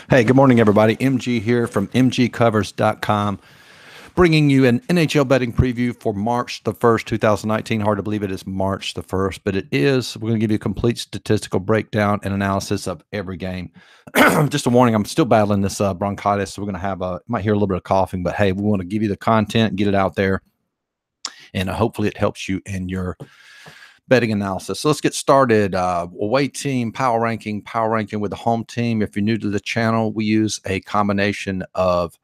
Hey, good morning, everybody. MG here from mgcovers.com, bringing you an NHL betting preview for March the 1st, 2019. Hard to believe it is March the 1st, but it is. We're going to give you a complete statistical breakdown and analysis of every game. Just a warning, I'm still battling this bronchitis, so we're going to have might hear a little bit of coughing, but hey, we want to give you the content, get it out there, and hopefully it helps you in your betting analysis. So let's get started. Away team, power ranking with the home team. If you're new to the channel, we use a combination of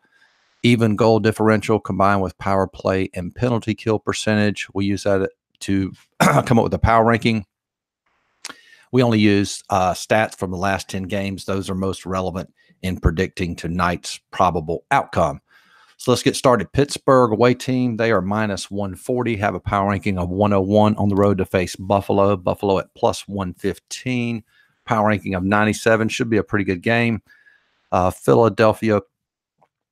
even goal differential combined with power play and penalty kill percentage. We use that to come up with a power ranking. We only use stats from the last 10 games. Those are most relevant in predicting tonight's probable outcome. So let's get started. Pittsburgh away team, they are minus 140, have a power ranking of 101 on the road to face Buffalo. Buffalo at plus 115, power ranking of 97, should be a pretty good game. Philadelphia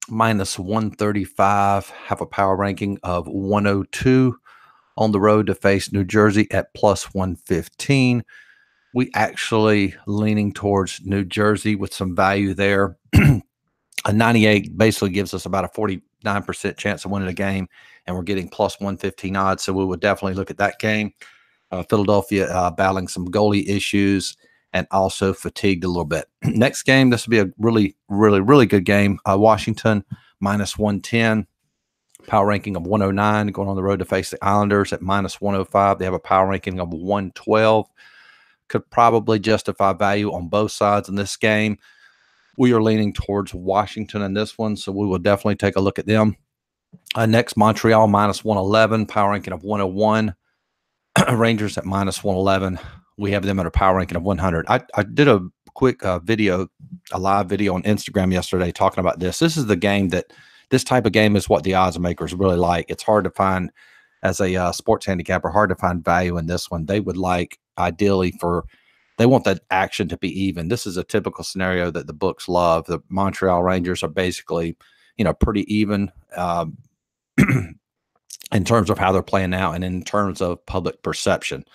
minus 135, have a power ranking of 102 on the road to face New Jersey at plus 115. We actually leaning towards New Jersey with some value there. A 98 basically gives us about a 49% chance of winning a game, and we're getting plus 115 odds. So we would definitely look at that game. Philadelphia battling some goalie issues and also fatigued a little bit. Next game, this will be a really good game. Washington minus 110, power ranking of 109, going on the road to face the Islanders at minus 105. They have a power ranking of 112. Could probably justify value on both sides in this game. We are leaning towards Washington in this one, so we will definitely take a look at them. Next, Montreal minus 111, power ranking of 101. Rangers at minus 111. We have them at a power ranking of 100. I did a quick video, a live video on Instagram yesterday talking about this. This is the game this type of game is what the odds makers really like. It's hard to find, as a sports handicapper, hard to find value in this one. They would like, ideally, they want that action to be even. This is a typical scenario that the books love. The Montreal Rangers are basically, pretty even in terms of how they're playing now and in terms of public perception.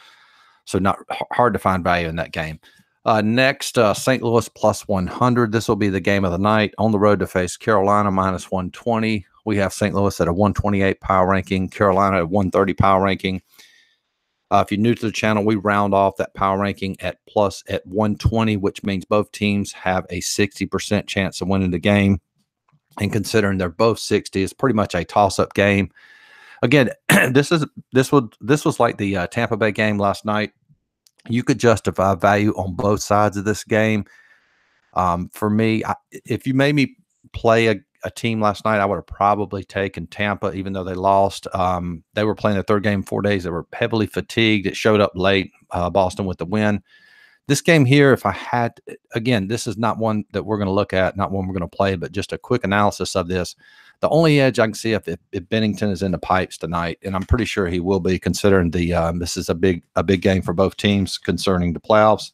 So not hard to find value in that game. Next, St. Louis plus 100. This will be the game of the night. On the road to face Carolina minus 120. We have St. Louis at a 128 power ranking, Carolina at 130 power ranking. If you're new to the channel, we round off that power ranking at 120, which means both teams have a 60% chance of winning the game. And considering they're both 60, it's pretty much a toss-up game. Again, this was like the Tampa Bay game last night. You could justify value on both sides of this game. For me, if you made me play a team last night, I would have probably taken Tampa, even though they lost. They were playing their third game in 4 days. They were heavily fatigued. It showed up late. Boston with the win. This game here, if I had, again, this is not one that we're going to look at, not one we're going to play, but just a quick analysis of this. The only edge I can see if Bennington is in the pipes tonight, and I'm pretty sure he will be, considering this is a big game for both teams concerning the playoffs.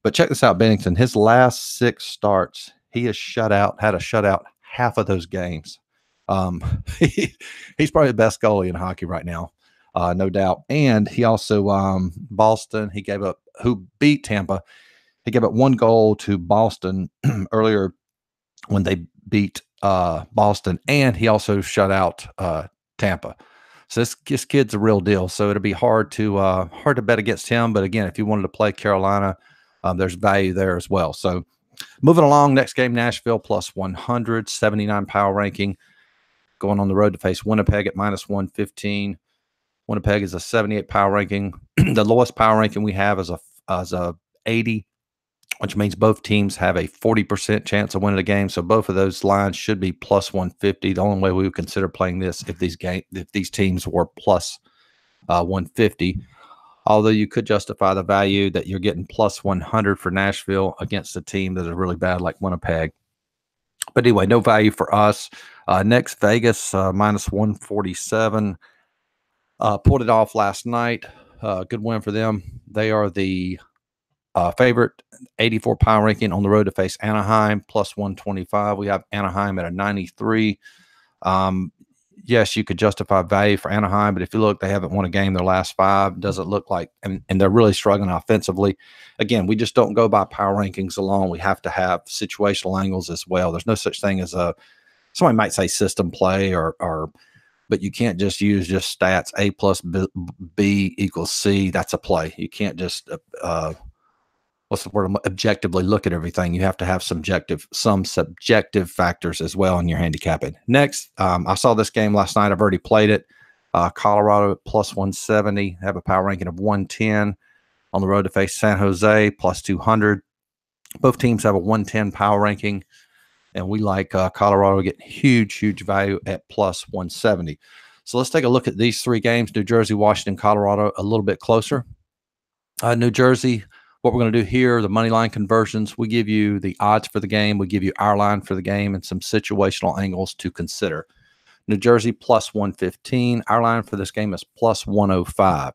But check this out, Bennington. His last 6 starts, he has had a shutout half of those games. He's probably the best goalie in hockey right now, no doubt. And he also Boston, who beat Tampa. He gave up 1 goal to Boston earlier when they beat Boston, and he also shut out Tampa. So this kid's a real deal. So it'll be hard to bet against him. But again, if you wanted to play Carolina, there's value there as well. So moving along, next game, Nashville plus 100, 79 power ranking, going on the road to face Winnipeg at minus 115. Winnipeg is a 78 power ranking. The lowest power ranking we have is a 80, which means both teams have a 40% chance of winning the game. So both of those lines should be plus 150. The only way we would consider playing this if these teams were plus 150. Although you could justify the value that you're getting plus 100 for Nashville against a team that is really bad like Winnipeg. But anyway, no value for us. Next, Vegas minus 147. Pulled it off last night. Good win for them. They are the favorite, 84 power ranking on the road to face Anaheim, plus 125. We have Anaheim at a 93. yes, you could justify value for Anaheim, but if you look, they haven't won a game their last 5. Doesn't look like, and they're really struggling offensively. Again, we just don't go by power rankings alone. We have to have situational angles as well. There's no such thing as somebody might say system play but you can't just use just stats. A plus B equals C. That's a play. You can't just what's the word? Objectively look at everything. You have to have some subjective factors as well in your handicapping. Next, I saw this game last night. I've already played it. Colorado plus 170, have a power ranking of 110 on the road to face San Jose plus 200. Both teams have a 110 power ranking, and we like Colorado getting huge value at plus 170. So let's take a look at these 3 games: New Jersey, Washington, Colorado, a little bit closer. New Jersey, what we're going to do here, the money line conversions, we give you the odds for the game, we give you our line for the game, and some situational angles to consider. New Jersey plus 115. Our line for this game is plus 105.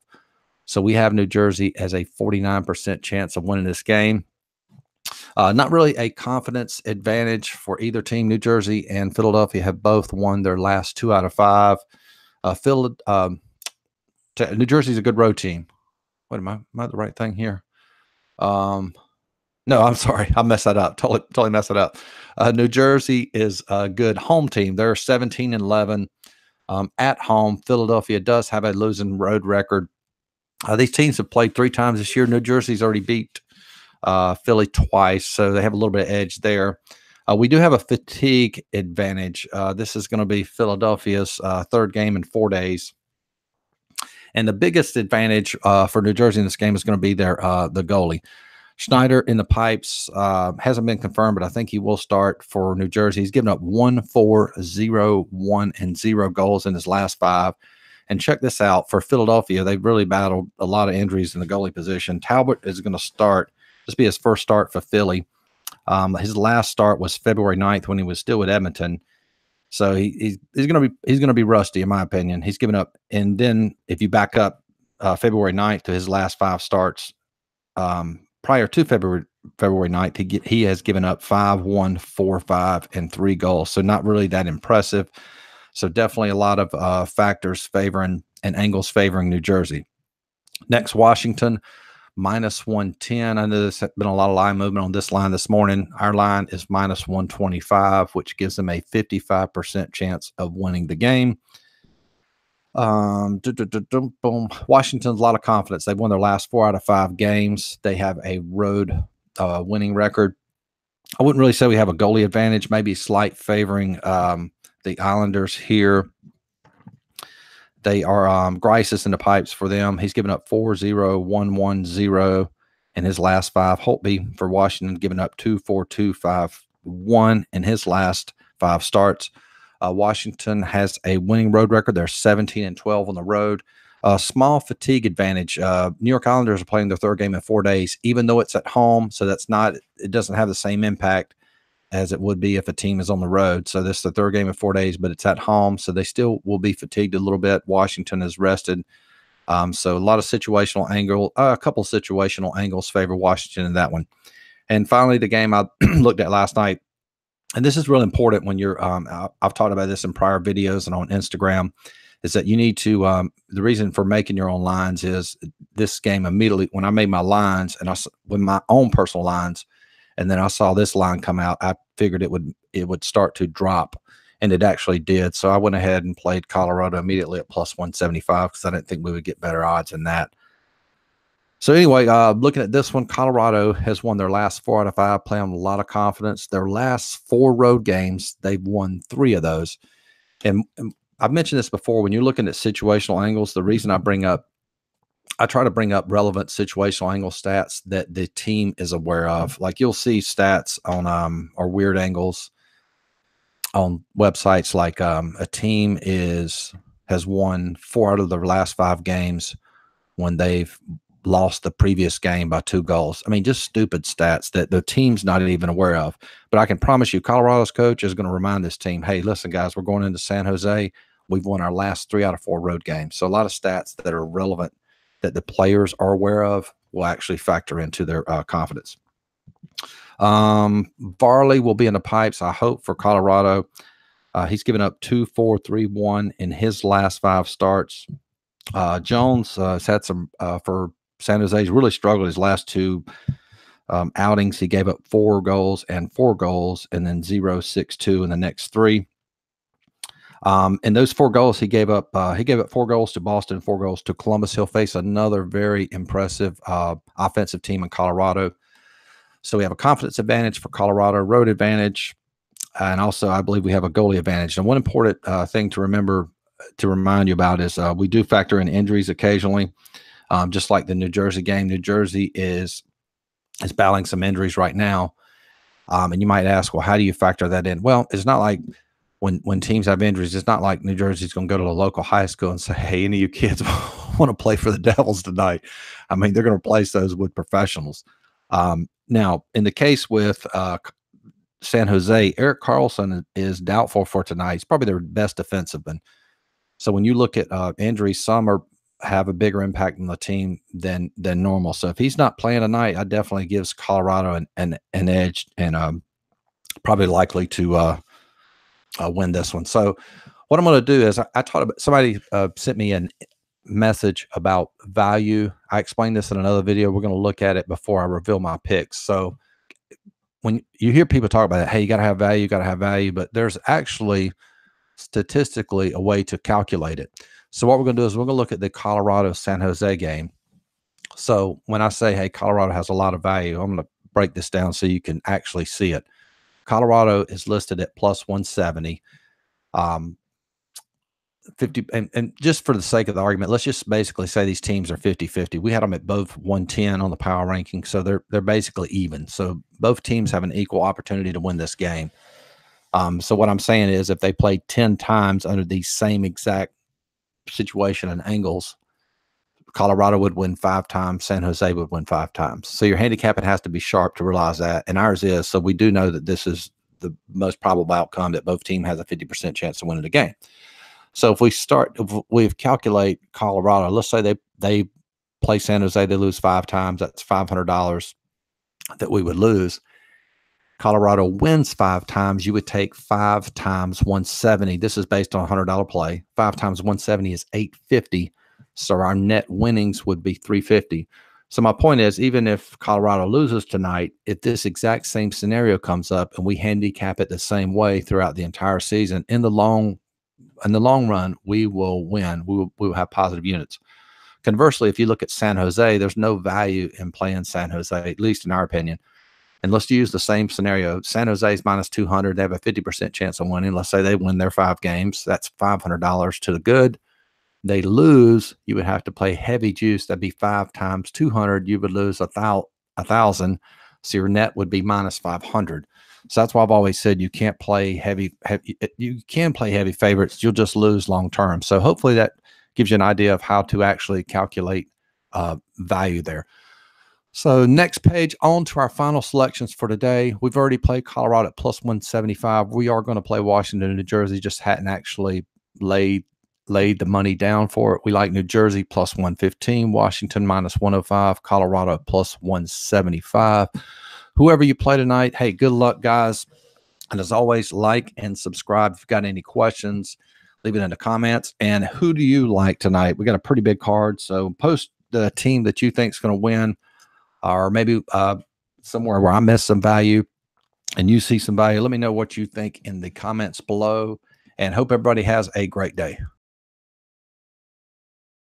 So we have New Jersey as a 49% chance of winning this game. Not really a confidence advantage for either team. New Jersey and Philadelphia have both won their last 2 out of 5. New Jersey's a good road team. Wait, am I the right thing here? No, I'm sorry. I messed that up. Totally messed it up. New Jersey is a good home team. They're 17-11 at home. Philadelphia does have a losing road record. These teams have played 3 times this year. New Jersey's already beat Philly twice, so they have a little bit of edge there. We do have a fatigue advantage. This is going to be Philadelphia's 3rd game in 4 days. And the biggest advantage for New Jersey in this game is going to be the goalie. Schneider in the pipes hasn't been confirmed, but I think he will start for New Jersey. He's given up 1-4-0-1 and 0 goals in his last 5. And check this out. For Philadelphia, they've really battled a lot of injuries in the goalie position. Talbot is going to start. This will be his first start for Philly. His last start was February 9th when he was still with Edmonton. So he's going to be rusty, in my opinion. He's given up. And then if you back up February 9th to his last 5 starts, prior to February 9th, he has given up 5-1, 4-5, and 3 goals. So not really that impressive. So definitely a lot of factors favoring and angles favoring New Jersey. Next, Washington minus 110. I know there's been a lot of line movement on this line this morning. Our line is minus 125, which gives them a 55% chance of winning the game. Boom. Washington's a lot of confidence. They've won their last 4 out of 5 games. They have a road winning record. I wouldn't really say we have a goalie advantage, maybe slight favoring the Islanders here. They are Grice is in the pipes for them. He's given up 4-0, 1-1, 0 in his last 5. Holtby for Washington given up 2-4, 2-5, 1 in his last 5 starts. Washington has a winning road record. They're 17-12 on the road. Small fatigue advantage. New York Islanders are playing their 3rd game in 4 days, even though it's at home. So it doesn't have the same impact as it would be if a team is on the road. So this is the 3rd game in 4 days, but it's at home. So they still will be fatigued a little bit. Washington is rested. So a lot of situational angle, a couple of situational angles favor Washington in that one. And finally, the game I looked at last night, and this is really important when you're, I've talked about this in prior videos and on Instagram, is that you need to, the reason for making your own lines is this game immediately, when I made my lines and with my own personal lines, and then I saw this line come out, I figured it would start to drop, and it actually did. So I went ahead and played Colorado immediately at plus 175 because I didn't think we would get better odds than that. So anyway, looking at this one, Colorado has won their last 4 out of 5, playing with a lot of confidence. Their last 4 road games, they've won 3 of those. And I've mentioned this before, when you're looking at situational angles, the reason I try to bring up relevant situational angle stats that the team is aware of. Like you'll see stats on or weird angles on websites like a team has won 4 out of their last 5 games when they've lost the previous game by 2 goals. I mean, just stupid stats that the team's not even aware of. But I can promise you, Colorado's coach is going to remind this team, hey, listen, guys, we're going into San Jose. We've won our last 3 out of 4 road games. So a lot of stats that are relevant that the players are aware of will actually factor into their confidence. Varley will be in the pipes, I hope, for Colorado. He's given up 2, 4, 3, 1 in his last 5 starts. Jones has had some for San Jose. He's really struggled his last 2 outings. He gave up 4 goals and 4 goals, and then 0, 6, 2 in the next 3. And those 4 goals he gave up 4 goals to Boston, 4 goals to Columbus. He'll face another very impressive offensive team in Colorado. So we have a confidence advantage for Colorado, road advantage, and also I believe we have a goalie advantage. And one important thing to remember, to remind you about, is we do factor in injuries occasionally, just like the New Jersey game. New Jersey is battling some injuries right now. And you might ask, well, how do you factor that in? Well, it's not like when teams have injuries, it's not like New Jersey's going to go to the local high school and say, hey, any of you kids want to play for the Devils tonight? I mean, they're going to replace those with professionals. Now, in the case with San Jose, Erik Karlsson is doubtful for tonight. He's probably their best defenseman. So when you look at injuries, some have a bigger impact on the team than normal. So if he's not playing tonight, I definitely gives Colorado an edge, and probably likely to win this one. So what I'm going to do is I talked about, somebody sent me a message about value. I explained this in another video. We're going to look at it before I reveal my picks. So when you hear people talk about it, hey, you got to have value, but there's actually statistically a way to calculate it. So what we're going to do is we're going to look at the Colorado San Jose game. So when I say, hey, Colorado has a lot of value, I'm going to break this down so you can actually see it. Colorado is listed at plus 170. 50, and just for the sake of the argument, let's just basically say these teams are 50-50. We had them at both 110 on the power ranking, so they're basically even. So both teams have an equal opportunity to win this game. So what I'm saying is, if they play 10 times under the same exact situation and angles, Colorado would win 5 times, San Jose would win 5 times. So your handicap, it has to be sharp to realize that, and ours is. So we do know that this is the most probable outcome, that both teams has a 50% chance of winning the game. So if we calculate Colorado, let's say they play San Jose, they lose 5 times, that's $500 that we would lose. Colorado wins 5 times, you would take 5 times 170. This is based on a $100 play. 5 times 170 is $850. So our net winnings would be $350. So my point is, even if Colorado loses tonight, if this exact same scenario comes up and we handicap it the same way throughout the entire season, in the long run, we will win. We will have positive units. Conversely, if you look at San Jose, there's no value in playing San Jose, at least in our opinion. And let's use the same scenario. San Jose is minus 200. They have a 50% chance of winning. Let's say they win their 5 games. That's $500 to the good. They lose, you would have to play heavy juice. That'd be 5 times 200. You would lose 1,000. So your net would be minus 500. So that's why I've always said you can't play heavy. You can play heavy favorites. You'll just lose long term. So hopefully that gives you an idea of how to actually calculate value there. So next page, on to our final selections for today. We've already played Colorado at plus 175. We are going to play Washington and New Jersey. Just hadn't actually laid the money down for it. We like New Jersey plus 115, Washington minus 105, Colorado plus 175. Whoever you play tonight, hey, good luck, guys. And as always, like and subscribe. If you've got any questions, leave it in the comments. And who do you like tonight? We got a pretty big card, so post the team that you think is going to win, or maybe somewhere where I missed some value and you see some value. Let me know what you think in the comments below, and hope everybody has a great day.